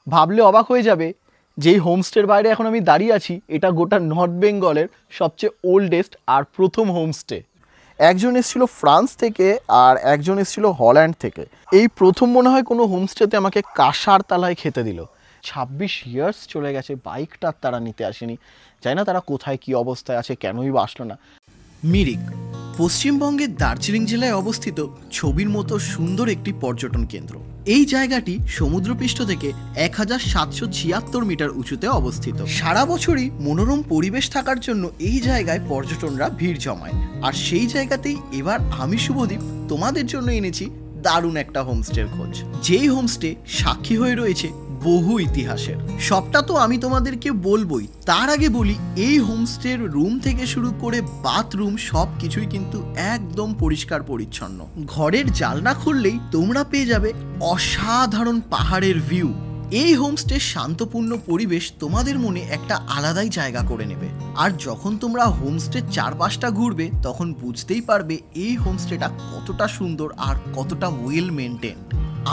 ভাবলে অবাক হয়ে যাবে, যেই হোমস্টের বাইরে এখন আমি দাঁড়িয়ে আছি এটা গোটা নর্থ বেঙ্গলের সবচেয়ে ওল্ডেস্ট আর প্রথম হোমস্টে। একজন এসেছিল ফ্রান্স থেকে আর একজন এসেছিল হল্যান্ড থেকে। এই প্রথম মনে হয় কোনো হোমস্টেতে আমাকে কাঁসার তালায় খেতে দিল। 26 ইয়ার্স চলে গেছে, বাইকটা তারা নিতে আসেনি। জানি না তারা কোথায় কি অবস্থায় আছে, কেনই বা আসলো না। মিরিক পশ্চিমবঙ্গের দার্জিলিং জেলায় অবস্থিত ছবির মতো সুন্দর একটি পর্যটন কেন্দ্র। এই জায়গাটি সমুদ্রপৃষ্ঠ থেকে 1776 মিটার উঁচুতে অবস্থিত। সারা বছরই মনোরম পরিবেশ থাকার জন্য এই জায়গায় পর্যটনরা ভিড় জমায়। আর সেই জায়গাতেই এবার আমি শুভদীপ তোমাদের জন্য এনেছি দারুণ একটা হোমস্টের খোঁজ, যেই হোমস্টে সাক্ষী হয়ে রয়েছে বহু ইতিহাসের। সবটা তো আমি তোমাদেরকে বলবোই, তার আগে বলি এই হোমস্টের রুম থেকে শুরু করে বাথরুম সব কিছুই কিন্তু একদম পরিষ্কার পরিচ্ছন্ন। ঘরের জানলা খুললেই তোমরা পেয়ে যাবে অসাধারণ পাহাড়ের ভিউ। এই হোমস্টের শান্তপূর্ণ পরিবেশ তোমাদের মনে একটা আলাদাই জায়গা করে নেবে। আর যখন তোমরা হোমস্টের চারপাশটা ঘুরবে তখন বুঝতেই পারবে এই হোমস্টেটা কতটা সুন্দর আর কতটা ওয়েল মেনটেন।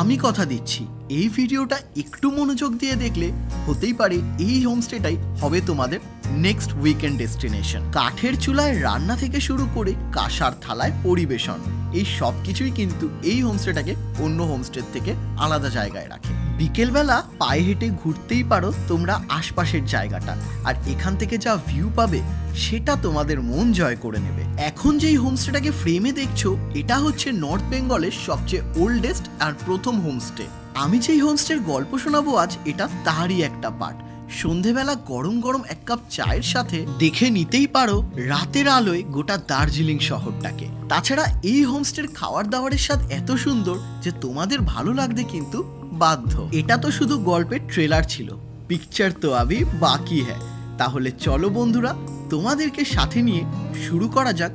আমি কথা দিচ্ছি, এই ভিডিওটা একটু মনোযোগ দিয়ে দেখলে হতেই পারে এই হোমস্টেটাই হবে তোমাদের নেক্সট উইকেন্ড ডেস্টিনেশন। কাঠের চুলায় রান্না থেকে শুরু করে কাঁসার থালায় পরিবেশন, এই সব কিছুই কিন্তু এই হোমস্টেটাকে অন্য হোমস্টের থেকে আলাদা জায়গায় রাখে। বিকেলবেলা পায়ে হেঁটে ঘুরতেই পারো তোমরা আশপাশের জায়গাটা, আর এখান থেকে যা ভিউ পাবে সেটা তোমাদের মন জয় করে নেবে। এখন যেই হোমস্টেটাকে ফ্রেমে দেখছো এটা হচ্ছে নর্থ বেঙ্গলের সবচেয়ে ওল্ডেস্ট আর প্রথম হোমস্টে। আমি যেই হোমস্টের গল্প শোনাবো আজ এটা তারই একটা পার্ট। সন্ধেবেলা গরম গরম এক কাপ চায়ের সাথে দেখে নিতেই পারো রাতের আলোয় গোটা দার্জিলিং শহরটাকে। তাছাড়া এই হোমস্টের খাবার দাবারের স্বাদ এত সুন্দর যে তোমাদের ভালো লাগবে কিন্তু বাধ্য। এটা তো শুধু গল্পের ট্রেলার ছিল, পিকচার তো আবি বাকি হ্যায়। তাহলে চলো বন্ধুরা, তোমাদেরকে সাথে নিয়ে শুরু করা যাক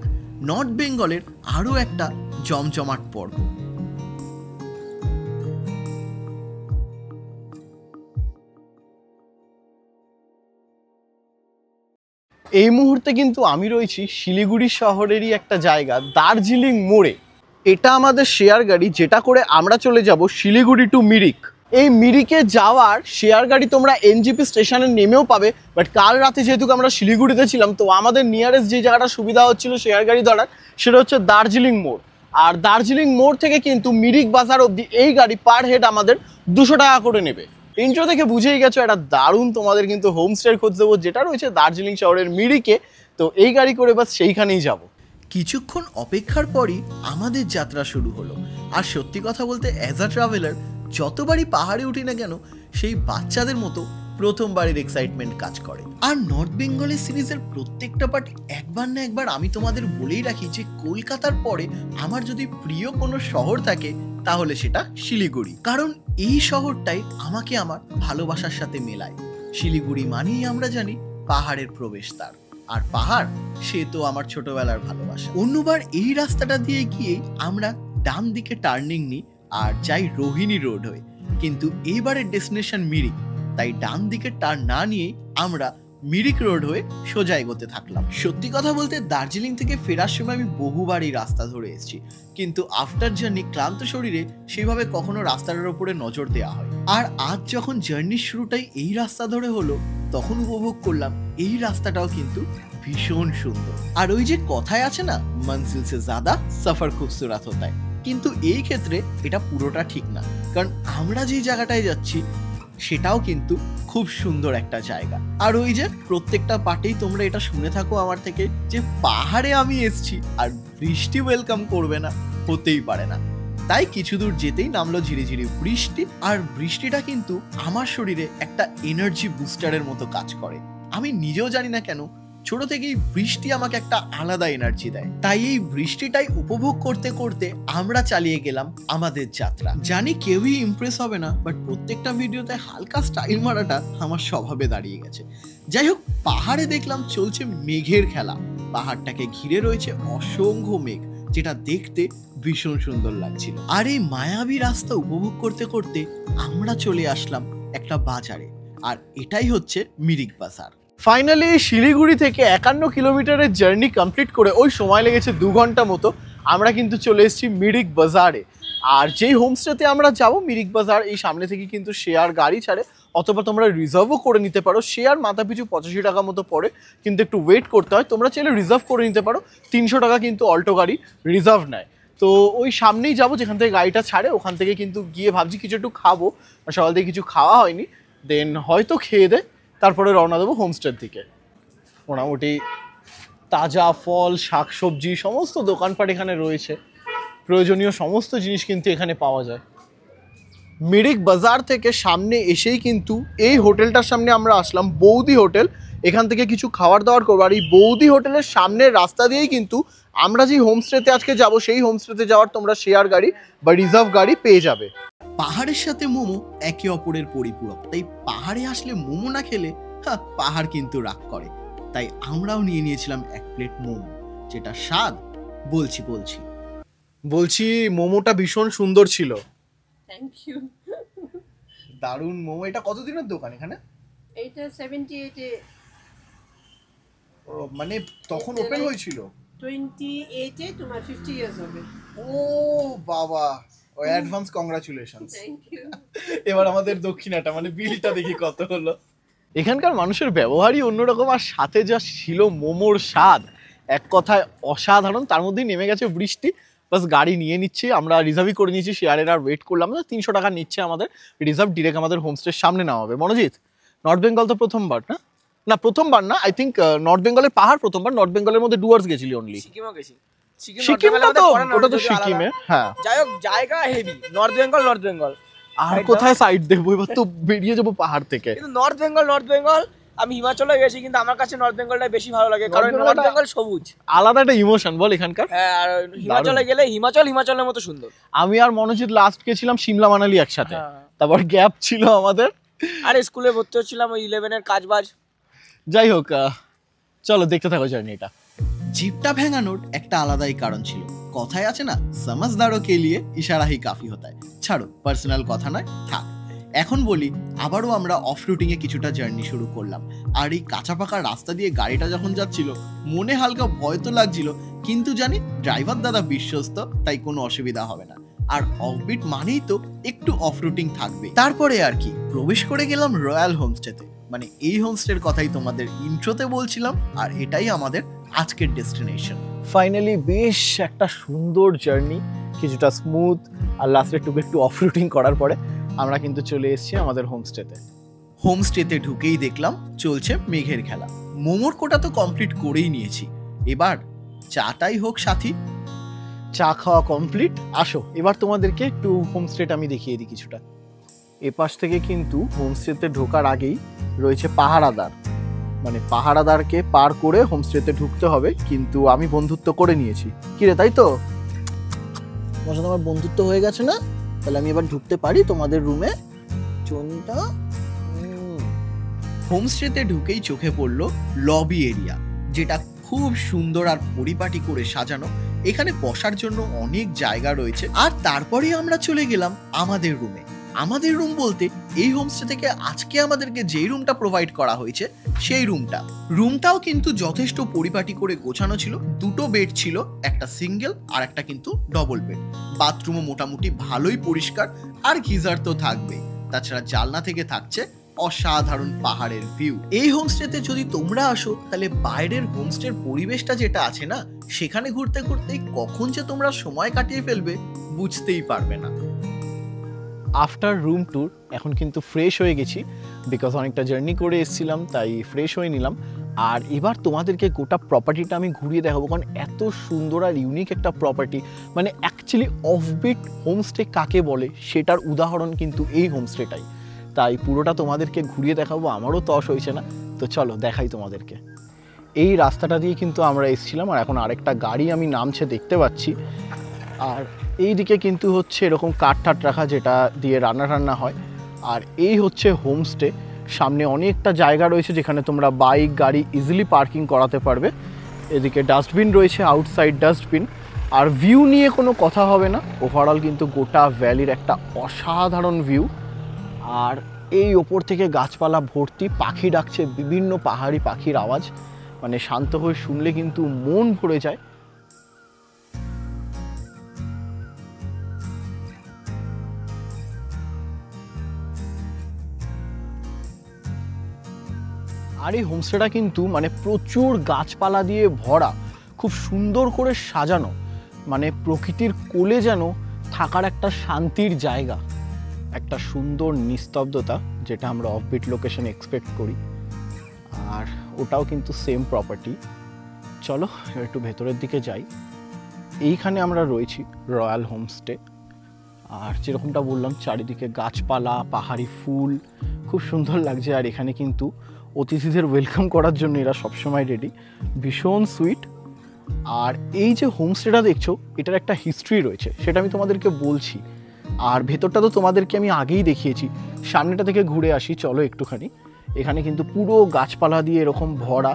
নর্থ বেঙ্গলের আরও একটা জমজমাট পর্ব। এই মুহূর্তে কিন্তু আমি রয়েছি শিলিগুড়ি শহরেরই একটা জায়গা দার্জিলিং মোড়ে। এটা আমাদের শেয়ার গাড়ি, যেটা করে আমরা চলে যাব শিলিগুড়ি টু মিরিক। এই মিরিকে যাওয়ার শেয়ার গাড়ি তোমরা এনজিপি স্টেশনে নেমেও পাবে, বাট কাল রাতে যেহেতু আমরা শিলিগুড়িতে ছিলাম তো আমাদের নিয়ারেস্ট যে জায়গাটা সুবিধা হচ্ছিল শেয়ার গাড়ি ধরার সেটা হচ্ছে দার্জিলিং মোড়। আর দার্জিলিং মোড় থেকে কিন্তু মিরিক বাজার অবধি এই গাড়ি পার হেড আমাদের 200 টাকা করে নেবে। ইন্ট্রো দেখে বুঝেই গেছো একটা দারুণ তোমাদের কিন্তু হোমস্টের খোঁজ দেবো, যেটা রয়েছে দার্জিলিং শহরের মিরিকে। তো এই গাড়ি করে বাস সেইখানেই যাব। কিছুক্ষণ অপেক্ষার পরই আমাদের যাত্রা শুরু হলো। আর সত্যি কথা বলতে অ্যাজ আ ট্রাভেলার যতবারই পাহাড়ে উঠি না কেন সেই বাচ্চাদের মতো প্রথমবারের এক্সাইটমেন্ট কাজ করে। আর নর্থ বেঙ্গলের সিরিজের প্রত্যেকটা পার্ট একবার না একবার আমি তোমাদের বলেই রাখি যে কলকাতার পরে আমার যদি প্রিয় কোনো শহর থাকে তাহলে সেটা শিলিগুড়ি। কারণ এই শহরটাই আমাকে আমার ভালোবাসার সাথে মেলায়। শিলিগুড়ি মানেই আমরা জানি পাহাড়ের প্রবেশদ্বার, আর পাহাড় সে তো আমার ছোটবেলার ভালোবাসা। অন্যবার এই রাস্তাটা দিয়ে গিয়ে আমরা ডান দিকে টার্নিং নিই আর যাই রোহিণী রোড হয়ে, কিন্তু এইবারের ডেস্টিনেশন মিরিক, তাই ডান দিকে টার্ন না নিয়ে আমরা মিরিক রোড হয়ে সোজা এগোতে থাকলাম। সত্যি কথা বলতে দার্জিলিং থেকে ফেরার সময় আমি বহুবার এই রাস্তা ধরে এসেছি, কিন্তু আফটার জার্নি ক্লান্ত শরীরে সেইভাবে কখনো রাস্তাটার উপরে নজর দেওয়া হয়। আর আজ যখন জার্নির শুরুটাই এই রাস্তা ধরে হলো তখন উপভোগ করলাম এই রাস্তাটাও কিন্তু ভীষণ সুন্দর। আর ওই যে কথায় আছে না, মনজিল সে জ্যাদা সফর খুবসুরত হতা হ্যায়, কিন্তু এই ক্ষেত্রে এটা পুরোটা ঠিক না। কারণ আমরা যে জায়গাটায় যাচ্ছি সেটাও কিন্তু খুব সুন্দর একটা জায়গা। আর ওই যে প্রত্যেকটা পার্টেই তোমরা এটা শুনে থাকো আমার থেকে যে পাহাড়ে আমি এসছি আর বৃষ্টি ওয়েলকাম করবে না, হতেই পারে না। তাই কিছু দূর যেতেই নামলো ঝিরিঝিরি বৃষ্টি। আর বৃষ্টিটা কিন্তু আমার শরীরে একটা এনার্জি বুস্টারের মতো কাজ করে। আমি নিজেও জানি না কেন ছোট থেকেই বৃষ্টি আমাকে একটা আলাদা এনার্জি দেয়। তাই এই বৃষ্টিটাই উপভোগ করতে করতে আমরা চালিয়ে গেলাম আমাদের যাত্রা। জানি কেউই ইমপ্রেস হবে না, বাট প্রত্যেকটা ভিডিওতে হালকা স্টাইল মারাটা আমার স্বভাবে দাঁড়িয়ে গেছে। যাই হোক, পাহাড়ে দেখলাম চলছে মেঘের খেলা। পাহাড়টাকে ঘিরে রয়েছে অসংখ্য মেঘ, যেটা দেখতে ভীষণ সুন্দর লাগছিল। আর এই মায়াবী রাস্তা উপভোগ করতে করতে আমরা চলে আসলাম একটা বাজারে, আর এটাই হচ্ছে মিরিক বাজার। ফাইনালি শিলিগুড়ি থেকে 51 কিলোমিটারের জার্নি কমপ্লিট করে ওই সময় লেগেছে 2 ঘন্টা মতো। আমরা কিন্তু চলে এসেছি মিরিক বাজারে। আর যেই হোমস্টেতে আমরা যাব মিরিক বাজার এই সামনে থেকে কিন্তু শেয়ার গাড়ি ছাড়ে, অথবা তোমরা রিজার্ভও করে নিতে পারো। শেয়ার মাথা পিছু 85 টাকা মতো পড়ে, কিন্তু একটু ওয়েট করতে হয়। তোমরা চাইলে রিজার্ভ করে নিতে পারো, 300 টাকা কিন্তু অল্টো গাড়ি রিজার্ভ নেয়। তো ওই সামনেই যাব যেখান থেকে গাড়িটা ছাড়ে, ওখান থেকে কিন্তু গিয়ে ভাবছি কিছু একটু খাবো, সকাল থেকে কিছু খাওয়া হয়নি, দেন হয়তো খেয়ে দে তারপরে রওনা দেবো হোমস্টের দিকে। মোটামুটি তাজা ফল, শাকসবজি সমস্ত দোকানপাট এখানে রয়েছে, প্রয়োজনীয় সমস্ত জিনিস কিন্তু এখানে পাওয়া যায়। মিরিক বাজার থেকে সামনে এসেই কিন্তু এই হোটেলটার সামনে আমরা আসলাম, বৌদি হোটেল। এখান থেকে কিছু খাবার দাবার করবো। আর এই বৌদি হোটেলের সামনের রাস্তা দিয়েই কিন্তু আমরা যে হোমস্টেতে আজকে যাব, সেই হোমস্টেতে যাওয়ার তোমরা শেয়ার গাড়ি বা রিজার্ভ গাড়ি পেয়ে যাবে। পাহাড়ের সাথে মোমো একে অপরের পরিপূরক, তাই পাহাড়ে আসলে মোমো না খেলে পাহাড় কিন্তু রাগ করে। তাই আমরাও নিয়ে নিয়েছিলাম 1 প্লেট মোমো, যেটা স্বাদ বলছি মোমোটা ভীষণ সুন্দর ছিল। Thank you. দারুণ মোমো। এটা কতদিনের দোকান এখানে? এইটা 78 এ, মানে তখন ওপেন হয়েছিল? 28 এ তোমার 50 ইয়ার্স হবে। ও বাবা, ও অ্যাডভান্স কংগ্রাচুলেশনস। Thank you. এবার আমাদের দক্ষিণাটা মানে বিলটা দেখি কত হলো। এখানকার মানুষের ব্যবহারই অন্যরকম, আর সাথে যা ছিল মোমোর স্বাদ, এক কথায় অসাধারণ। তার মধ্যেই নেমে গেছে বৃষ্টি, বাস গাড়ি নিয়ে নিচ্ছি। আমরা রিজার্ভই করে নিয়েছি, শেয়ারের আর ওয়েট করলাম না। 300 টাকা নিচ্ছে আমাদের রিজার্ভ, ডিরেক্ট আমাদের হোমস্টের সামনে নেওয়া হবে। মনোজিৎ, নর্থ বেঙ্গল তো প্রথমবার না? না প্রথমবার না, আই থিঙ্ক নর্থ বেঙ্গলের পাহাড় প্রথমবার। নর্থ বেঙ্গলের মধ্যে ডুয়ার্স গেছিলি অনলি। সিকিমও গেছি। সিকিমটা তো ওটা তো সিকিমে, হ্যাঁ। যাই হোক, জায়গা হেভি। নর্থ বেঙ্গল আর কোথায় সাইড দেখবো? এবার তো বেরিয়ে যাবো পাহাড় থেকে। কিন্তু নর্থ বেঙ্গল আমি হিমাচলে গেছি, কিন্তু আমার কাছে নর্থ বেঙ্গলটাই বেশি ভালো লাগে, কারণ নর্থ বেঙ্গল সবুজ, আলাদা একটা ইমোশন বল এখানকার। হ্যাঁ। আর হিমাচলে গেলে হিমাচলের মতো সুন্দর। আমি আর মনোজিৎ লাস্ট গেছিলাম সিমলা মানালি একসাথে, হ্যাঁ। তারপর গ্যাপ ছিল আমাদের। আরে স্কুলে ভর্তি হচ্ছিলাম, ওই 11 এর কাজবাজ। যাই হোক, চলো দেখতে থাকো জার্নিটা। জিপটা ভেঙানোর একটা আলাদাই কারণ ছিল। কথায় আছে না, সমঝদারো কে লিয়ে ইশারা হি কাফি হতা হ্যায়। ছাড়ো, পার্সোনাল কথা নয়, থাক। এখন বলি, আবারও আমরা অফ রুটিং এ কিছুটা জার্নি শুরু করলাম। আর এই কাঁচা পাকা রাস্তা দিয়ে গাড়িটা যখন যাচ্ছিল, মনে হালকা ভয় তো লাগছিল, কিন্তু জানি ড্রাইভার দাদা বিশ্বস্ত, তাই কোনো অসুবিধা হবে না। আর অফবিট মানেই তো একটু অফ রুটিং থাকবে। তারপরে আর কি, প্রবেশ করে গেলাম রয়্যাল হোমস্টেতে। মানে এই হোমস্টের কথাই তোমাদের ইন্ট্রোতে বলছিলাম, আর এটাই আমাদের আজকের ডেস্টিনেশন। ফাইনালি বেশ একটা সুন্দর জার্নি, কিছুটা স্মুথ, আর লাস্টে একটু অফ রুটিং করার পরে আমরা কিন্তু চলে এসেছি আমাদের হোমস্টেতে। হোমস্টেতে ঢুকেই দেখলাম চলছে মেঘের খেলা। মোমোর কোটা তো কমপ্লিট করেই নিয়েছি, এবার চাটাই হোক সাথী। চা খাওয়া কমপ্লিট। আসো এবার তোমাদেরকে একটু হোমস্টেটা আমি দেখিয়ে দিই কিছুটা। এপাশ থেকে কিন্তু হোমস্টেতে ঢোকার আগেই রয়েছে পাহারাদার, মানে পাহারাদারকে পার করে হোমস্টেতে ঢুকতে হবে। কিন্তু আমি বন্ধুত্ব করে নিয়েছি। কি রে, তাই তো? তোমার সাথে আমার বন্ধুত্ব হয়ে গেছে না? তাহলে আমি এবার ঢুকতে পারি তোমাদের রুমে। চোনটা হোমস্টেতে ঢুকেই চোখে পড়লো লবি এরিয়া, যেটা খুব সুন্দর আর পরিপাটি করে সাজানো। এখানে বসার জন্য অনেক জায়গা রয়েছে। আর তারপরে আমরা চলে গেলাম আমাদের রুমে। আমাদের রুম বলতে এই হোমস্টে থেকে আজকে আমাদেরকে যেই রুমটা প্রোভাইড করা হয়েছে সেই রুমটাও কিন্তু যথেষ্ট পরিপাটি করে গোছানো ছিল। 2টো বেড ছিল, একটা সিঙ্গেল আর একটা কিন্তু ডবল বেড। বাথরুমও মোটামুটি ভালোই পরিষ্কার, আর গিজার তো থাকবেই। তাছাড়া জানলা থেকে থাকছে অসাধারণ পাহাড়ের ভিউ। এই হোমস্টেতে যদি তোমরা আসো, তাহলে বাইরের হোমস্টের পরিবেশটা যেটা আছে না, সেখানে ঘুরতে ঘুরতেই কখন যে তোমরা সময় কাটিয়ে ফেলবে বুঝতেই পারবে না। আফটার রুম ট্যুর এখন কিন্তু ফ্রেশ হয়ে গেছি, বিকজ অনেকটা জার্নি করে এসেছিলাম, তাই ফ্রেশ হয়ে নিলাম। আর এবার তোমাদেরকে গোটা প্রপার্টিটা আমি ঘুরিয়ে দেখাবো, কারণ এত সুন্দর আর ইউনিক একটা প্রপার্টি। মানে অ্যাকচুয়ালি অফবিট হোমস্টে কাকে বলে সেটার উদাহরণ কিন্তু এই হোমস্টেটাই। তাই পুরোটা তোমাদেরকে ঘুরিয়ে দেখাবো, আমারও তস হয়েছে না। তো চলো দেখাই তোমাদেরকে। এই রাস্তাটা দিয়ে কিন্তু আমরা এসেছিলাম, আর এখন আরেকটা গাড়ি আমি নামছে দেখতে পাচ্ছি। আর এই দিকে কিন্তু হচ্ছে এরকম কাঠ ঠাট রাখা, যেটা দিয়ে রান্না হয়। আর এই হচ্ছে হোমস্টে। সামনে অনেকটা জায়গা রয়েছে যেখানে তোমরা বাইক গাড়ি ইজিলি পার্কিং করাতে পারবে। এদিকে ডাস্টবিন রয়েছে, আউটসাইড ডাস্টবিন। আর ভিউ নিয়ে কোনো কথা হবে না, ওভারঅল কিন্তু গোটা ভ্যালির একটা অসাধারণ ভিউ। আর এই ওপর থেকে গাছপালা ভর্তি, পাখি ডাকছে, বিভিন্ন পাহাড়ি পাখির আওয়াজ, মানে শান্ত হয়ে শুনলে কিন্তু মন ভরে যায়। আর এই হোমস্টেটা কিন্তু মানে প্রচুর গাছপালা দিয়ে ভরা, খুব সুন্দর করে সাজানো, মানে প্রকৃতির কোলে যেন থাকার একটা শান্তির জায়গা, একটা সুন্দর নিস্তব্ধতা যেটা আমরা অফবিট লোকেশনে এক্সপেক্ট করি। আর ওটাও কিন্তু সেম প্রপার্টি। চলো একটু ভেতরের দিকে যাই। এইখানে আমরা রয়েছি রয়্যাল হোমস্টে। আর যেরকমটা বললাম চারিদিকে গাছপালা, পাহাড়ি ফুল, খুব সুন্দর লাগছে। আর এখানে কিন্তু অতিথিদের ওয়েলকাম করার জন্য এরা সবসময় রেডি, ভীষণ সুইট। আর এই যে হোমস্টেটা দেখছো এটার একটা হিস্ট্রি রয়েছে, সেটা আমি তোমাদেরকে বলছি। আর ভেতরটা তো তোমাদেরকে আমি আগেই দেখিয়েছি, সামনেটা থেকে ঘুরে আসি চলো একটুখানি। এখানে কিন্তু পুরো গাছপালা দিয়ে এরকম ভরা,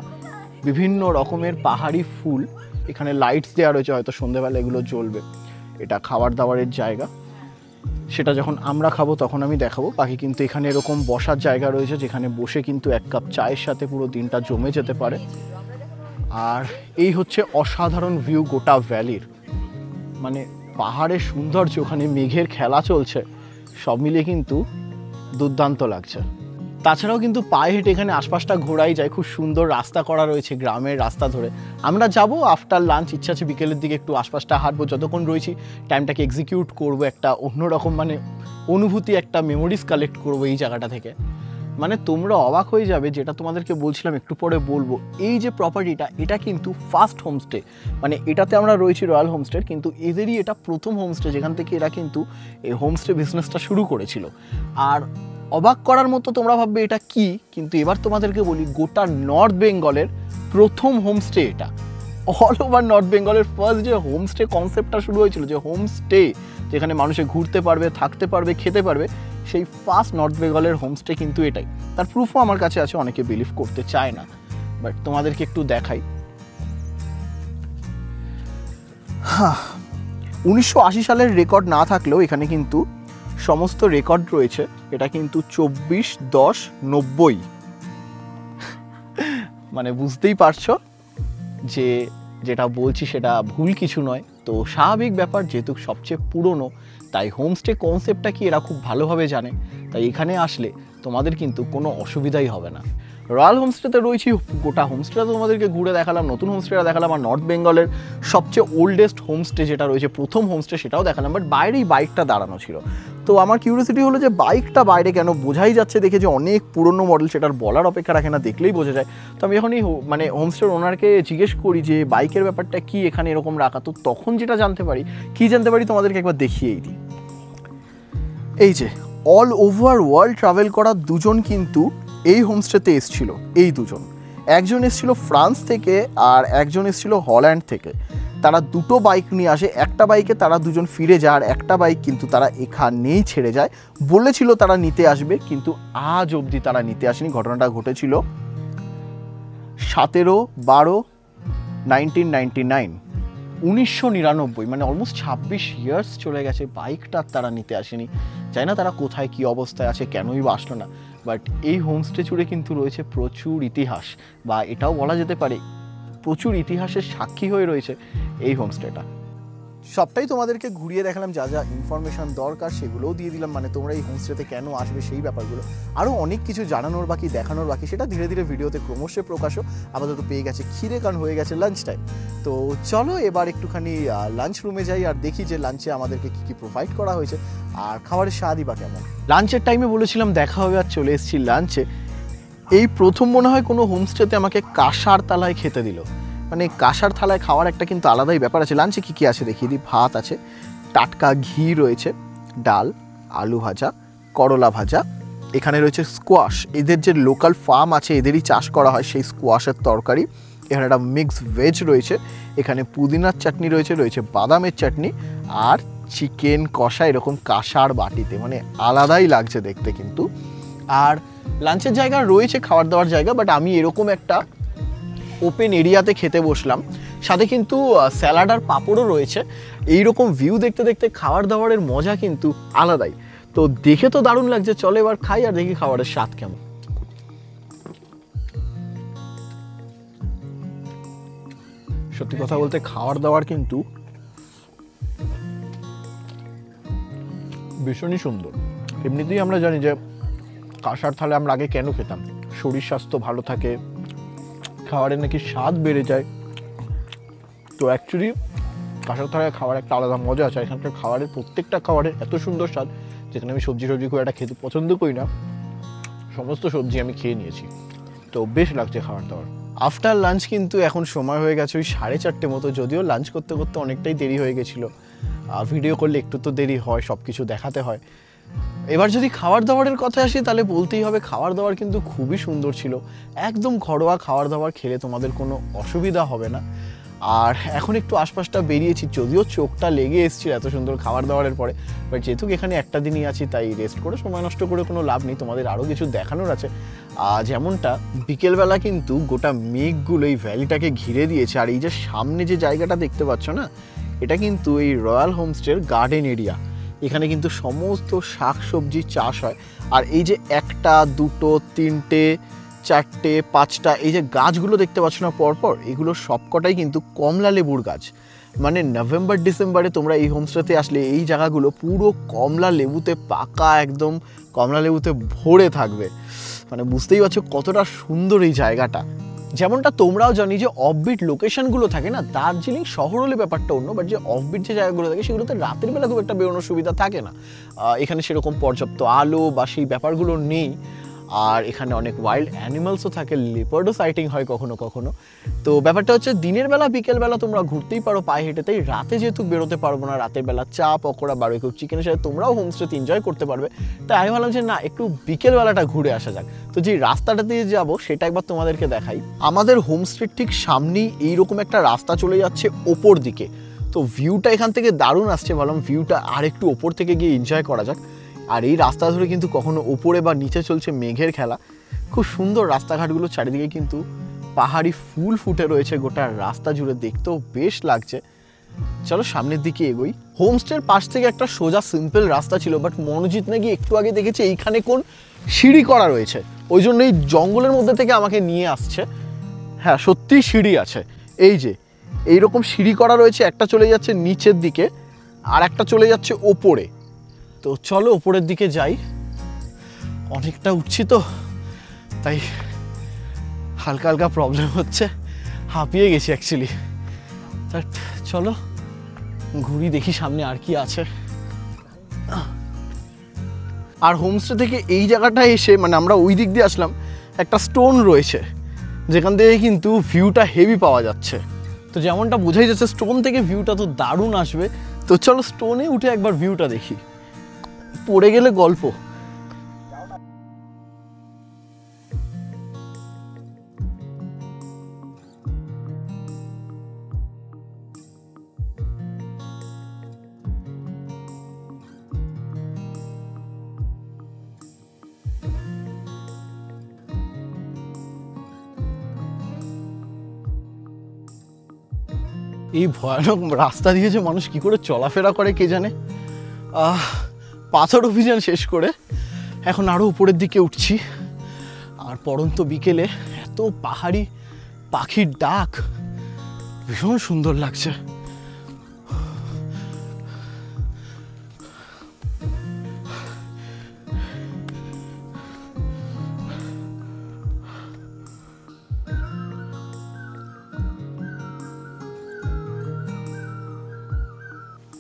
বিভিন্ন রকমের পাহাড়ি ফুল, এখানে লাইটস দেওয়া রয়েছে, হয়তো সন্ধ্যেবেলা এগুলো জ্বলবে। এটা খাবার দাবারের জায়গা, সেটা যখন আমরা খাবো তখন আমি দেখাবো। বাকি কিন্তু এখানে এরকম বসার জায়গা রয়েছে যেখানে বসে কিন্তু এক কাপ চায়ের সাথে পুরো দিনটা জমে যেতে পারে। আর এই হচ্ছে অসাধারণ ভিউ গোটা ভ্যালির, মানে পাহাড়ের সৌন্দর্য, ওখানে মেঘের খেলা চলছে, সব মিলিয়ে কিন্তু দুর্দান্ত লাগছে। তাছাড়াও কিন্তু পায়ে হেঁটে এখানে আশপাশটা ঘোরাই যায়, খুব সুন্দর রাস্তা করা রয়েছে গ্রামের রাস্তা ধরে। আমরা যাব আফটার লাঞ্চ, ইচ্ছা আছে বিকেলের দিকে একটু আশপাশটা হাঁটবো, যতক্ষণ রয়েছি টাইমটাকে এক্সিকিউট করবো, একটা অন্যরকম মানে অনুভূতি, একটা মেমোরিজ কালেক্ট করবো এই জায়গাটা থেকে। মানে তোমরা অবাক হয়ে যাবে, যেটা তোমাদেরকে বলছিলাম একটু পরে বলবো। এই যে প্রপার্টিটা, এটা কিন্তু ফার্স্ট হোমস্টে, মানে এটাতে আমরা রয়েছি রয়্যাল হোমস্টে, কিন্তু এদেরই এটা প্রথম হোমস্টে যেখান থেকে এরা কিন্তু এই হোমস্টে বিজনেসটা শুরু করেছিল। আর অবাক করার মতো, তোমরা ভাববে এটা কি, কিন্তু এবার তোমাদেরকে বলি গোটা নর্থ বেঙ্গলের প্রথম হোমস্টে এটা। অল ওভার নর্থ বেঙ্গলের ফার্স্ট যে হোমস্টে কনসেপ্টটা শুরু হয়েছিল, যে হোমস্টে যেখানে মানুষে ঘুরতে পারবে, থাকতে পারবে, খেতে পারবে, সেই ফার্স্ট নর্থ বেঙ্গলের হোমস্টে কিন্তু এটাই। তার প্রুফও আমার কাছে আছে, অনেকে বিলিভ করতে চায় না, বাট তোমাদেরকে একটু দেখাই। 1980 সালের রেকর্ড না থাকলেও এখানে কিন্তু সমস্ত রেকর্ড রয়েছে। এটা কিন্তু 24/10/90, মানে বুঝতেই পারছো যে যেটা বলছি সেটা ভুল কিছু নয়। তো স্বাভাবিক ব্যাপার, যেহেতু সবচেয়ে পুরনো, তাই হোমস্টে কনসেপ্টটা কি এরা খুব ভালোভাবে জানে, তাই এখানে আসলে তোমাদের কিন্তু কোনো অসুবিধাই হবে না। রয়্যাল হোমস্টেতে রয়েছি, গোটা হোমস্টেটা তোমাদেরকে ঘুরে দেখালাম, নতুন হোমস্টেটা দেখালাম, আর নর্থ বেঙ্গলের সবচেয়ে ওল্ডেস্ট হোমস্টে যেটা রয়েছে, প্রথম হোমস্টে, সেটাও দেখালাম। বাট বাইরেই বাইকটা দাঁড়ানো ছিল, তো আমার কিউরিওসিটি হলো যে বাইকটা বাইরে কেন, বোঝাই যাচ্ছে দেখে যে অনেক পুরনো মডেল, সেটার বলার অপেক্ষা রাখে না, দেখলেই বোঝা যায়। তো আমি যখন এই মানে হোমস্টের ওনারকে জিজ্ঞেস করি যে বাইকের ব্যাপারটা কি এখানে এরকম রাখা, তো তখন যেটা জানতে পারি, কি জানতে পারি তোমাদেরকে একবার দেখিয়েই দিই। এই যে অল ওভার ওয়ার্ল্ড ট্রাভেল করা দুজন কিন্তু এই হোমস্টেতে এসেছিল। এই দুজন, একজন এসেছিল ফ্রান্স থেকে আর একজন এসেছিল হল্যান্ড থেকে। তারা দুটো বাইক নিয়ে আসে, একটা বাইকে তারা দুজন ফিরে যায়, আর একটা বাইক কিন্তু তারা এখানেই ছেড়ে যায়। বলেছিল তারা নিতে আসবে, কিন্তু আজ অবধি তারা নিতে আসেনি। ঘটনাটা ঘটেছিল 17/12/1999, 1999, মানে অলমোস্ট 26 ইয়ার্স চলে গেছে। বাইকটা তারা নিতে আসেনি, জানি না তারা কোথায় কী অবস্থায় আছে, কেনই বা আসলো না। বাট এই হোমস্টে জুড়ে কিন্তু রয়েছে প্রচুর ইতিহাস, বা এটাও বলা যেতে পারে প্রচুর ইতিহাসের সাক্ষী হয়ে রয়েছে এই হোমস্টেটা। সবটাই তোমাদেরকে ঘুরিয়ে দেখালাম, যা যা ইনফরমেশন দরকার সেগুলোও দিয়ে দিলাম, মানে তোমরা এই হোমস্টেতে কেন আসবে সেই ব্যাপারগুলো। আরও অনেক কিছু জানানোর বাকি, দেখানোর বাকি, সেটা ধীরে ধীরে ভিডিওতে ক্রমশ প্রকাশও। আপাতত পেয়ে গেছে খিদে, কারণ হয়ে গেছে লাঞ্চ টাইম। তো চলো এবার একটুখানি লাঞ্চ রুমে যাই আর দেখি যে লাঞ্চে আমাদেরকে কী কী প্রোভাইড করা হয়েছে আর খাবারের স্বাদই বা কেমন। লাঞ্চের টাইমে বলেছিলাম দেখা হবে, আর চলে এসেছি লাঞ্চে। এই প্রথম মনে হয় কোনো হোমস্টেতে আমাকে কাঁসার থালায় খেতে দিল। মানে কাঁসার থালায় খাওয়ার একটা কিন্তু আলাদাই ব্যাপার আছে। লাঞ্চে কী কী আছে দেখিয়ে দিই। ভাত আছে, টাটকা ঘি রয়েছে, ডাল, আলু ভাজা, করলা ভাজা, এখানে রয়েছে স্কোয়াশ, এদের যে লোকাল ফার্ম আছে এদেরই চাষ করা হয় সেই স্কোয়াশের তরকারি, এখানে একটা মিক্স ভেজ রয়েছে, এখানে পুদিনার চাটনি রয়েছে, রয়েছে বাদামের চাটনি, আর চিকেন কষা এরকম কাঁসার বাটিতে, মানে আলাদাই লাগছে দেখতে কিন্তু। আর লাঞ্চের জায়গা রয়েছে, খাবার দাওয়ার জায়গা, বাট আমি এরকম একটা ওপেন এরিয়াতে খেতে বসলাম, সাথে কিন্তু স্যালাড আর পাঁপড়ও রয়েছে। এইরকম ভিউ দেখতে দেখতে খাবার দাবারের মজা কিন্তু আলাদাই। তো দেখে তো দারুণ লাগছে, চলো এবার খাই আর দেখি খাবারের স্বাদ কেমন। সত্যি কথা বলতে খাবার দাবার কিন্তু ভীষণই সুন্দর। এমনিতেই আমরা জানি যে কাঁসার থালে আমরা আগে কেন খেতাম, শরীর স্বাস্থ্য ভালো থাকে, খাবারের নাকি স্বাদ বেড়ে যায়। তো অ্যাকচুয়ালি কাঁসার থালায় খাওয়ার একটা আলাদা মজা আছে। এখানকার খাবারের প্রত্যেকটা খাবারের এত সুন্দর স্বাদ, যেখানে আমি সবজি খুব একটা খেতে পছন্দ করি না, সমস্ত সবজি আমি খেয়ে নিয়েছি। তো বেশ লাগছে খাবার দাবার। আফটার লাঞ্চ কিন্তু এখন সময় হয়ে গেছে ওই 4:30 মতো, যদিও লাঞ্চ করতে করতে অনেকটাই দেরি হয়ে গেছিলো। ভিডিও করলে একটু তো দেরি হয়, সব কিছু দেখাতে হয়। এবার যদি খাবার দাবারের কথা আসি তাহলে বলতেই হবে খাবার দাবার কিন্তু খুবই সুন্দর ছিল। একদম ঘরোয়া খাবার দাবার, খেলে তোমাদের কোনো অসুবিধা হবে না। আর এখন একটু আশপাশটা বেরিয়েছি, যদিও চোখটা লেগে এসেছিল এত সুন্দর খাবার দাবারের পরে, বাট যেহেতু এখানে একটা দিনই আছি তাই রেস্ট করে সময় নষ্ট করে কোনো লাভ নেই। তোমাদের আরও কিছু দেখানোর আছে। যেমনটা বিকেলবেলা কিন্তু গোটা মেঘগুলো এই ভ্যালিটাকে ঘিরে দিয়েছে। আর এই যে সামনে যে জায়গাটা দেখতে পাচ্ছ না, এটা কিন্তু এই রয়্যাল হোমস্টের গার্ডেন এরিয়া। এখানে কিন্তু সমস্ত শাক সবজি চাষ হয়। আর এই যে 1, 2, 3, 4, 5টা এই যে গাছগুলো দেখতে পাচ্ছ না পরপর, এগুলো সবকটাই কিন্তু কমলা লেবুর গাছ। মানে নভেম্বর ডিসেম্বরে তোমরা এই হোমস্টেতে আসলে এই জায়গাগুলো পুরো কমলা লেবুতে পাকা, একদম কমলা লেবুতে ভরে থাকবে। মানে বুঝতেই পারছো কতটা সুন্দর এই জায়গাটা। যেমনটা তোমরাও জানি যে অফবিট লোকেশনগুলো থাকে না, দার্জিলিং শহর হলে ব্যাপারটা অন্য, বাট যে অফবিট যে জায়গাগুলো থাকে সেগুলোতে রাতের বেলা খুব একটা বেরোনোর সুবিধা থাকে না। এখানে সেরকম পর্যাপ্ত আলো বা সেই ব্যাপারগুলো নেই। আর এখানে অনেক ওয়াইল্ড অ্যানিমালসও থাকে, লেপার্ডও সাইটিং হয় কখনো কখনো। তো ব্যাপারটা হচ্ছে দিনের বেলা বিকেলবেলা তোমরা ঘুরতেই পারো পায়ে হেঁটে, তাই রাতে যেহেতু বেরোতে পারবো না, রাতের বেলা চা পকোড়া বারবিকিউ চিকেনের সাথে তোমরাও হোমস্টেতে এনজয় করতে পারবে। তাই আমি ভাবলাম যে না, একটু বিকেলবেলাটা ঘুরে আসা যাক। তো যে রাস্তাটা দিয়ে যাবো সেটা একবার তোমাদেরকে দেখাই। আমাদের হোমস্টের ঠিক সামনেই এইরকম একটা রাস্তা চলে যাচ্ছে ওপর দিকে। তো ভিউটা এখান থেকে দারুণ আসছে, ভাবলাম ভিউটা আর একটু ওপর থেকে গিয়ে এনজয় করা যাক। আর এই রাস্তা ধরে কিন্তু কখনো উপরে বা নিচে চলছে মেঘের খেলা। খুব সুন্দর রাস্তাঘাটগুলো, চারিদিকে কিন্তু পাহাড়ি ফুল ফুটে রয়েছে গোটা রাস্তা জুড়ে, দেখতেও বেশ লাগছে। চলো সামনের দিকে এগোই। হোমস্টের পাশ থেকে একটা সোজা সিম্পল রাস্তা ছিল, বাট মনোজিৎ নাকি একটু আগে দেখেছে এইখানে কোন সিঁড়ি করা রয়েছে, ওই জন্য এই জঙ্গলের মধ্যে থেকে আমাকে নিয়ে আসছে। হ্যাঁ সত্যিই সিঁড়ি আছে, এই যে এইরকম সিঁড়ি করা রয়েছে, একটা চলে যাচ্ছে নিচের দিকে আর একটা চলে যাচ্ছে ওপরে। তো চলো ওপরের দিকে যাই। অনেকটা উঠছি তো তাই হালকা হালকা প্রবলেম হচ্ছে, হাঁপিয়ে গেছি অ্যাকচুয়ালি। বাট চলো ঘুরি, দেখি সামনে আর কি আছে। আর হোমস্টে থেকে এই জায়গাটা এসে, মানে আমরা ওই দিক দিয়ে আসলাম, একটা স্টোন রয়েছে যেখান থেকে কিন্তু ভিউটা হেভি পাওয়া যাচ্ছে। তো যেমনটা বোঝাই যাচ্ছে স্টোন থেকে ভিউটা তো দারুণ আসবে। তো চলো স্টোনে উঠে একবার ভিউটা দেখি, পড়ে গেলে গল্প। এই ভয়ানক রাস্তা দিয়ে যে মানুষ কি করে চলাফেরা করে কে জানে। পাথর অভিযান শেষ করে এখন আরও উপরের দিকে উঠছি। আর পড়ন্ত বিকেলে এত পাহাড়ি পাখির ডাক, ভীষণ সুন্দর লাগছে।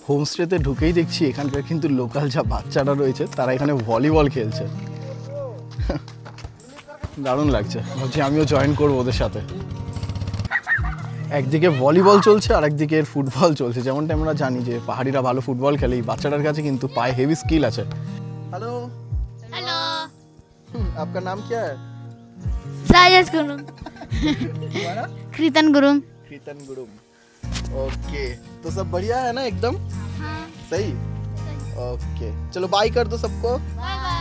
হোমস্টেতে ঢুকেই দেখছি এখানকার কিন্তু লোকাল যা বাচ্চারা রয়েছে তারা এখানে ভলিবল খেলছে। দারুণ লাগছে, ভাবছি আমিও জয়েন করবো ওদের সাথে। একদিকে ভলিবল চলছে আর একদিকে ফুটবল চলছে। যেমনটা আমরা জানি যে পাহাড়িরা ভালো ফুটবল খেলে, এই বাচ্চাটার কাছে কিন্তু পায়ে হেভি স্কিল আছে। হ্যালো हेलो आपका नाम क्या है? सायस गुरुम कृतन गुरुम कीर्तन गुरुम। ओके तो सब बढ़िया है ना एकदम? हाँ सही ओके चलो बाय कर दो सबको। बाय बाय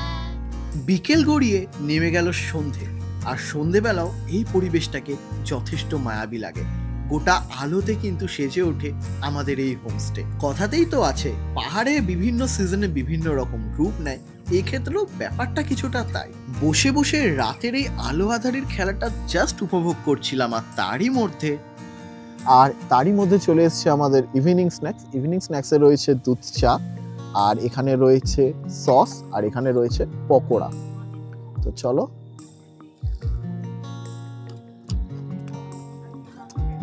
বিকেল গড়িয়ে নেমে গেল সন্ধে। আর সন্ধেবেলাও এই পরিবেশটাকে যথেষ্ট মায়াবী লাগে। গোটা আলোতে কিন্তু সেজে ওঠে আমাদের এই হোমস্টে। কথাতেই তো আছে পাহাড়ে বিভিন্ন সিজনে বিভিন্ন রকম রূপ নেয়, এক্ষেত্রেও ব্যাপারটা কিছুটা তাই। বসে বসে রাতের এই আলো আধারির খেলাটা জাস্ট উপভোগ করছিলাম। আর তারই মধ্যে চলে এসছে আমাদের ইভিনিং স্ন্যাক্স। ইভিনিং স্ন্যাক্সে রয়েছে দুধ চা, আর এখানে রয়েছে সস, আর এখানে রয়েছে পকোড়া। তো চলো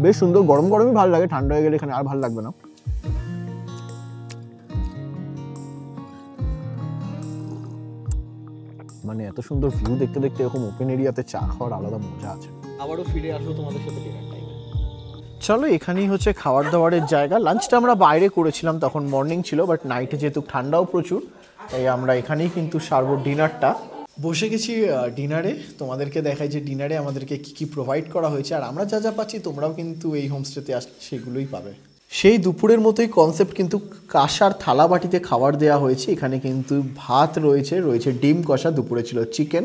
বেশ সুন্দর, গরম গরমই ভালো লাগে, ঠান্ডা হয়ে গেলে এখানে আর ভালো লাগবে না। মানে এত সুন্দর ভিউ দেখতে দেখতে এরকম ওপেন এরিয়াতে চা খাওয়ার আলাদা মজা আছে। আবারও ফিরে আসবো তোমাদের সাথে ডিনার টাইমে। চলো, এখানেই হচ্ছে খাবার দাবারের জায়গা। লাঞ্চটা আমরা বাইরে করেছিলাম, তখন মর্নিং ছিল, বাট নাইটে যেহেতু ঠান্ডাও প্রচুর, তাই আমরা এখানেই কিন্তু সারবো ডিনারটা। বসে গেছি ডিনারে। তোমাদেরকে দেখাই যে ডিনারে আমাদেরকে কি কি প্রোভাইড করা হয়েছে, আর আমরা যা যা পাচ্ছি তোমরাও কিন্তু এই হোমস্টেতে আসলে সেগুলোই পাবে। সেই দুপুরের মতোই কনসেপ্ট, কিন্তু কাঁসার থালা বাটিতে খাবার দেওয়া হয়েছে। এখানে কিন্তু ভাত রয়েছে, রয়েছে ডিম কষা, দুপুরে ছিল চিকেন,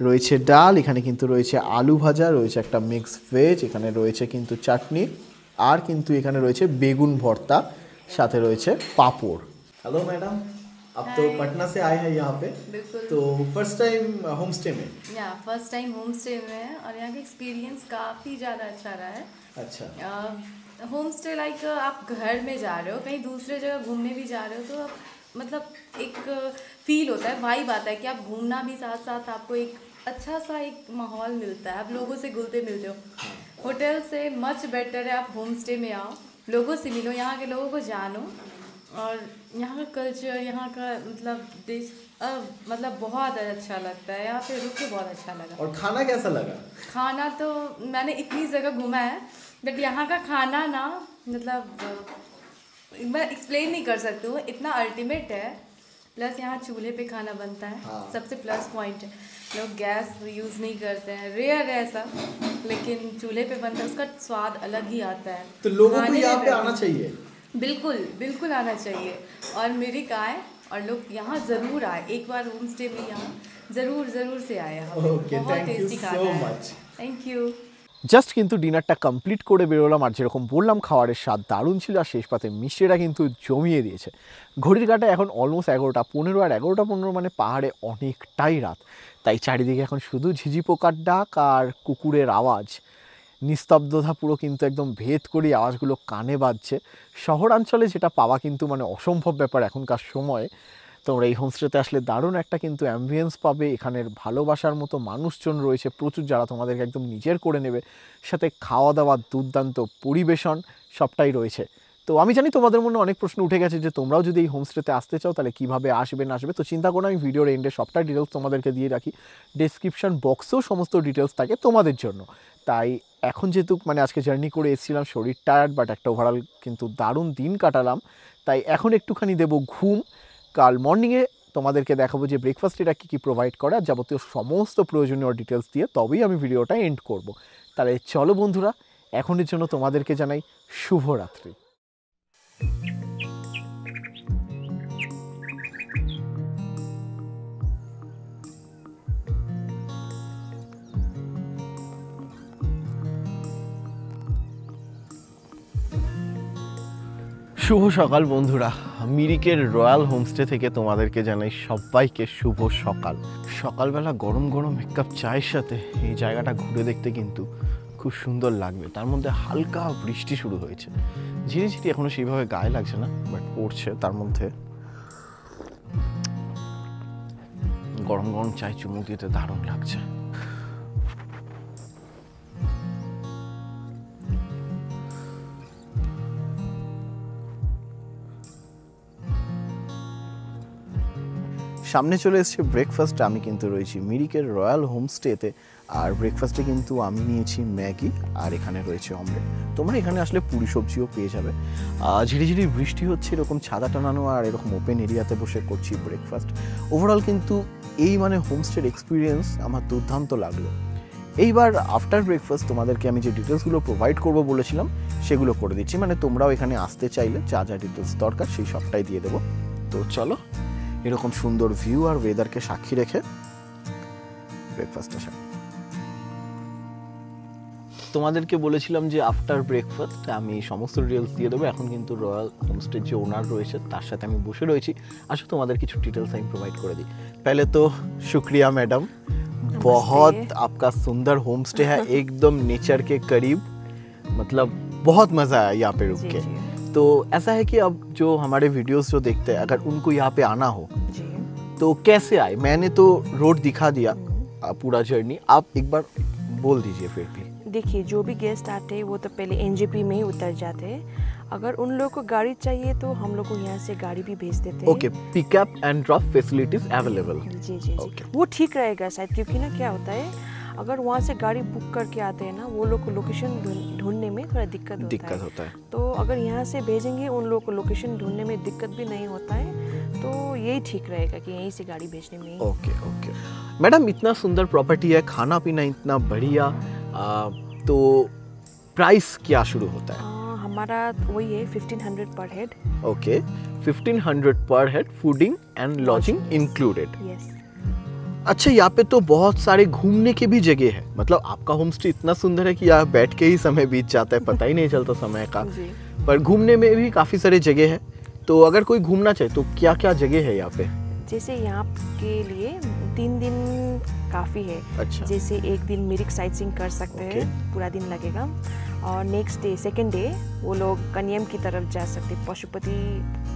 রয়েছে ডাল, এখানে কিন্তু রয়েছে আলু ভাজা, রয়েছে একটা মিক্স ভেজ, এখানে রয়েছে কিন্তু চাটনি, আর কিন্তু এখানে রয়েছে বেগুন ভর্তা, সাথে রয়েছে পাঁপড়। हेलो मैडम, आप तो पटना से आए हैं यहाँ पे, बिल्कुल। तो फर्स्ट टाइम होम स्टे में? या फर्स्ट टाइम होम स्टे में है और यहाँ का एक्सपीरियंस काफ़ी ज़्यादा अच्छा रहा है। अच्छा, होम स्टे लाइक आप घर में जा रहे हो, कहीं दूसरे जगह घूमने भी जा रहे हो, तो मतलब एक फील होता है, वाइब आता है कि आप घूमना भी साथ साथ आपको एक अच्छा सा एक माहौल मिलता है, आप लोगों से घुलते मिलते हो। होटल से मच बेटर है आप होम स्टे में आओ, लोगों से मिलो, यहाँ के लोगों को जानो, और यहाँ का कल्चर, यहाँ का मतलब डिश मतलब बहुत अच्छा लगता है। यहाँ पे रुक के बहुत अच्छा लगा। और खाना कैसा लगा? खाना तो मैंने इतनी जगह घूमा है, बट यहाँ का खाना ना मतलब मैं एक्सप्लेन नहीं कर सकती हूँ, इतना अल्टीमेट है। प्लस यहाँ चूल्हे पे खाना बनता है, सबसे प्लस पॉइंट है। लोग गैस यूज़ नहीं करते हैं, रेयर है ऐसा, लेकिन चूल्हे पे बनता है, उसका स्वाद अलग ही आता है। तो लोगों को खाने यहाँ में पे आना चाहिए। बिल्कुल बिल्कुल आना चाहिए, और मिरिक आए और लोग यहाँ ज़रूर आए, एक बार होम स्टे में यहाँ ज़रूर से आए। Okay, thank you so much. Thank you. Just কিন্তু ডিনারটা কমপ্লিট করে বেরোলাম, আর যেরকম বললাম খাবারের স্বাদ দারুণ ছিল, আর শেষ পাতে মিষ্টিটা কিন্তু জমিয়ে দিয়েছে। ঘড়ির কাঁটা এখন অলমোস্ট 11:15, আর 11:15 মানে পাহাড়ে অনেকটাই রাত, তাই চারিদিকে এখন শুধু ঝিঝি পোকার ডাক আর কুকুরের আওয়াজ। নিস্তব্ধতা পুরো কিন্তু একদম ভেদ করি আওয়াজগুলো কানে বাজছে। শহরাঞ্চলে যেটা পাওয়া কিন্তু মানে অসম্ভব ব্যাপার এখনকার সময়ে। তোমরা এই হোমস্টেতে আসলে দারুণ একটা কিন্তু অ্যাম্বিয়েন্স পাবে, এখানের ভালোবাসার মতো মানুষজন রয়েছে প্রচুর, যারা তোমাদেরকে একদম নিজের করে নেবে, সাথে খাওয়া দাওয়া, দুর্দান্ত পরিবেশন সবটাই রয়েছে। তো আমি জানি তোমাদের মনে অনেক প্রশ্ন উঠে গেছে যে তোমরাও যদি এই হোমস্টেতে আসতে চাও তাহলে কীভাবে আসবে না আসবে। তো চিন্তা করো, আমি ভিডিওর এন্ডে সবটা ডিটেলস তোমাদেরকে দিয়ে রাখি, ডেসক্রিপশন বক্সেও সমস্ত ডিটেলস থাকে তোমাদের জন্য। তাই এখন যেহেতু মানে আজকে জার্নি করে এসেছিলাম, শরীর টায়ার্ড, বাট একটা ওভারঅল কিন্তু দারুণ দিন কাটালাম, তাই এখন একটুখানি দেবো ঘুম। কাল মর্নিংয়ে তোমাদেরকে দেখাবো যে ব্রেকফাস্ট এটা কী কী প্রোভাইড করে, আর যাবতীয় সমস্ত প্রয়োজনীয় ডিটেলস দিয়ে তবেই আমি ভিডিওটা এন্ড করব। তাহলে চলো বন্ধুরা, এখনের জন্য তোমাদেরকে জানাই শুভরাত্রি। শুভ সকাল বন্ধুরা, মিরিকের রয়্যাল হোমস্টে থেকে তোমাদেরকে জানাই সবাইকে শুভ সকাল। সকালবেলা গরম গরম এক কাপ চায়ের সাথে এই জায়গাটা ঘুরে দেখতে কিন্তু খুব সুন্দর লাগবে। তার মধ্যে হালকা বৃষ্টি শুরু হয়েছে, ঝিরিঝিরি এখনো সেইভাবে গায়ে লাগছে না, বাট পড়ছে। তার মধ্যে গরম গরম চায় চুমুক দিতে দারুণ লাগছে। সামনে চলে এসছে ব্রেকফাস্ট। আমি কিন্তু রয়েছি মিরিকের রয়্যাল হোমস্টেতে, আর ব্রেকফাস্টে কিন্তু আমি নিয়েছি ম্যাগি, আর এখানে রয়েছে অমলেট। তোমরা এখানে আসলে পুরি সবজিও পেয়ে যাবে। ঝিরিঝিরি বৃষ্টি হচ্ছে, এরকম ছাদা টানানো আর এরকম ওপেন এরিয়াতে বসে করছি ব্রেকফাস্ট। ওভারঅল কিন্তু এই মানে হোমস্টের এক্সপিরিয়েন্স আমার দুর্দান্ত লাগলো। এইবার আফটার ব্রেকফাস্ট তোমাদেরকে আমি যে ডিটেলসগুলো প্রোভাইড করবো বলেছিলাম সেগুলো করে দিচ্ছি। মানে তোমরাও এখানে আসতে চাইলে যা যা ডিটেলস দরকার সেই সবটাই দিয়ে দেবো। তো চলো, এরকম সুন্দর ভিউ আর ওয়েদারকে সাক্ষী রেখে ব্রেকফাস্টটা সারি। তোমাদেরকে বলেছিলাম যে আফটার ব্রেকফাস্ট আমি সমস্ত ডিটেলস দিয়ে দেবো। এখন কিন্তু রয়্যাল হোমস্টের যে ওনার রয়েছে তার সাথে আমি বসে রয়েছি। আসলে তোমাদের কিছু डिटेल्स আমি প্রোভাইড করে দিই। पहले तो शुक्रिया मैडम, बहुत आपका सुंदर होम स्टे है, एकदम नेचर के करीब, मतलब बहुत मज़ा आया यहाँ पे रुक के। तो ऐसा है कि अब जो हमारे वीडियोस जो देखते हैं, अगर उनको यहाँ पे आना हो तो कैसे आए? मैंने तो रोड दिखा दिया पूरा जर्नी, आप एक बार बोल दीजिए फिर भी। देखिए जो भी गेस्ट आते हैं वो तो पहले एनजेपी में ही उतर जाते हैं। अगर उन लोगों को गाड़ी चाहिए तो हम लोग को यहाँ से गाड़ी भी भेज देते हैं। Okay, pickup and drop facilities available. जी जी जी, वो ठीक रहेगा शायद, क्योंकि ना क्या होता है अगर वहाँ से गाड़ी बुक करके आते हैं ना वो लोग को लोकेशन ढूंढने में थोड़ा दिक्कत होता है। तो अगर यहाँ से भेजेंगे उन लोगों को लोकेशन ढूंढने में दिक्कत भी नहीं होता है, तो यही ठीक रहेगा कि यहीं से गाड़ी भेजने में। ओके ओके मैडम, इतना सुंदर प्रॉपर्टी है, खाना पीना इतना बढ़िया, तो प्राइस क्या शुरू होता है? हमारा वही है 1500 पर हेड। ओके, 1500 पर head, fooding and lodging included. Yes. अच्छा, यहाँ पे तो बहुत सारे घूमने के भी जगह है, मतलब आपका होम स्टे इतना सुंदर है कि यहाँ बैठ के ही समय बीत जाता है, पता ही नहीं चलता समय का। पर घूमने में भी काफ़ी सारे जगह है, तो अगर कोई घूमना चाहे तो क्या क्या जगह है यहाँ पे? जैसे यहाँ के लिए 3 दिन काफ़ी है। अच्छा। जैसे एक दिन मिरिक साइट सीइंग कर सकते हैं, पूरा दिन लगेगा, और नेक्स्ट डे सेकेंड डे वो लोग कन्यम की तरफ जा सकते हैं। पशुपति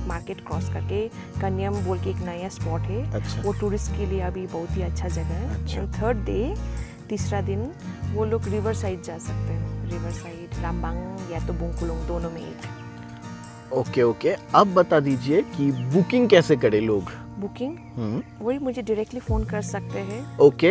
मार्केट क्रॉस करके कन्यम बोल के एक नया स्पॉट है। अच्छा। वो टूरिस्ट के लिए अभी बहुत ही अच्छा जगह है। अच्छा। एंड थर्ड डे, तीसरा दिन, वो लोग रिवर साइड जा सकते हैं। रिवर साइड रामबांग या तो बुंगकुलुंग, दोनों में एक। ओके ओके, अब बता दीजिए कि बुकिंग कैसे करे लोग? बुकिंग वही मुझे डायरेक्टলি ফোন कर सकতে हैं। ওকে,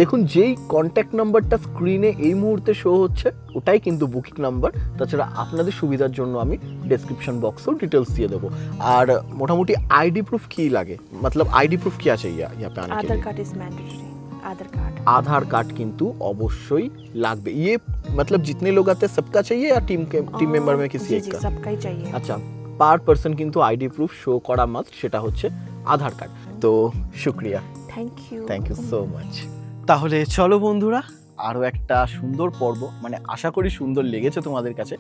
দেখুন যেই কন্ট্যাক্ট নাম্বারটা স্ক্রিনে এই মুহূর্তে শো হচ্ছে ওটাই কিন্তু বুকিং নাম্বার। তাছাড়া আপনাদের সুবিধার জন্য আমি ডেসক্রিপশন বক্সেও ডিটেলস দিয়ে দেবো। আর মোটামুটি আইডি প্রুফ কি লাগে, मतलब आईडी प्रूफ क्या चाहिए यहाँ पे आने के आधार लिए? Card is mandatory. Aadhaar card. Aadhaar card किंतु अवश्य लागबे। ये मतलब जितने लोग आते हैं सबका चाहिए या टीम मेंबर में किसी एक का? सबका ही चाहिए। अच्छा, पर पर्सन किंतु आईडी प्रूफ शो करा मस्ट, সেটা হচ্ছে আধার কার্ড। তো শুক্রিয়া, থ্যাংক ইউ সো মাচ। তাহলে চলো বন্ধুরা, আরও একটা সুন্দর পর্ব, মানে আশা করি সুন্দর লেগেছে তোমাদের কাছে,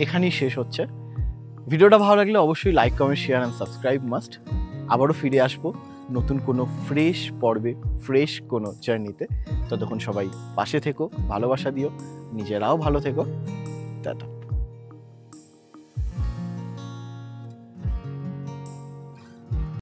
এখানেই শেষ হচ্ছে। ভিডিওটা ভালো লাগলে অবশ্যই like, comment, share and subscribe must. আবারও ফিরে আসবো নতুন কোনো ফ্রেশ পর্বে, ফ্রেশ কোনো জার্নিতে। ততক্ষণ সবাই পাশে থেকো, ভালোবাসা দিও, নিজেরাও ভালো থেকো। টাটা।